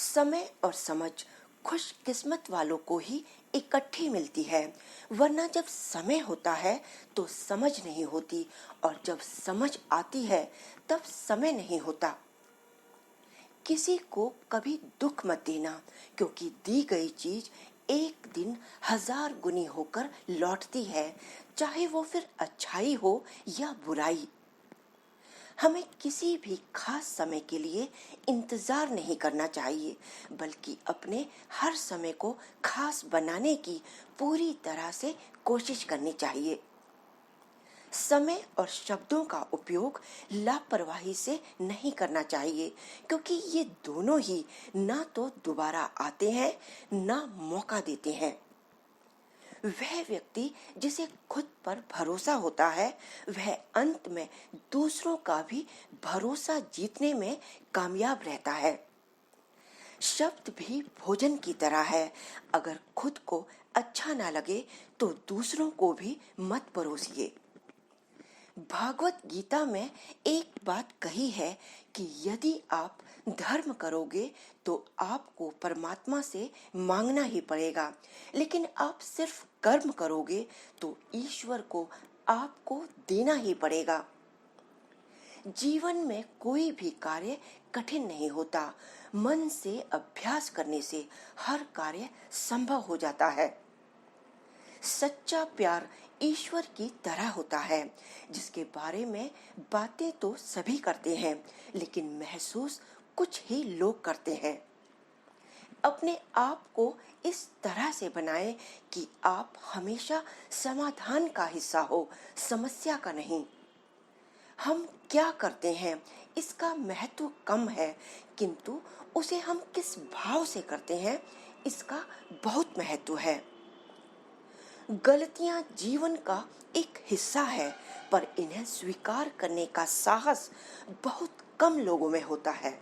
समय और समझ खुशकिस्मत वालों को ही इकट्ठी मिलती है, वरना जब समय होता है तो समझ नहीं होती, और जब समझ आती है तब समय नहीं होता। किसी को कभी दुख मत देना, क्योंकि दी गई चीज एक दिन 1000 गुनी होकर लौटती है, चाहे वो फिर अच्छाई हो या बुराई। हमें किसी भी खास समय के लिए इंतजार नहीं करना चाहिए, बल्कि अपने हर समय को खास बनाने की पूरी तरह से कोशिश करनी चाहिए। समय और शब्दों का उपयोग लापरवाही से नहीं करना चाहिए, क्योंकि ये दोनों ही ना तो दोबारा आते हैं ना मौका देते हैं। वह व्यक्ति जिसे खुद पर भरोसा होता है, वह अंत में दूसरों का भी भरोसा जीतने में कामयाब रहता है। शब्द भी भोजन की तरह है, अगर खुद को अच्छा ना लगे तो दूसरों को भी मत परोसिए। भागवत गीता में एक बात कही है कि यदि आप धर्म करोगे तो आपको परमात्मा से मांगना ही पड़ेगा, लेकिन आप सिर्फ कर्म करोगे तो ईश्वर को आपको देना ही पड़ेगा। जीवन में कोई भी कार्य कठिन नहीं होता, मन से अभ्यास करने से हर कार्य संभव हो जाता है। सच्चा प्यार ईश्वर की तरह होता है, जिसके बारे में बातें तो सभी करते हैं, लेकिन महसूस कुछ ही लोग करते हैं। अपने आप को इस तरह से बनाएं कि आप हमेशा समाधान का हिस्सा हो, समस्या का नहीं। हम क्या करते हैं इसका महत्व कम है, किंतु उसे हम किस भाव से करते हैं इसका बहुत महत्व है। गलतियां जीवन का एक हिस्सा है, पर इन्हें स्वीकार करने का साहस बहुत कम लोगों में होता है।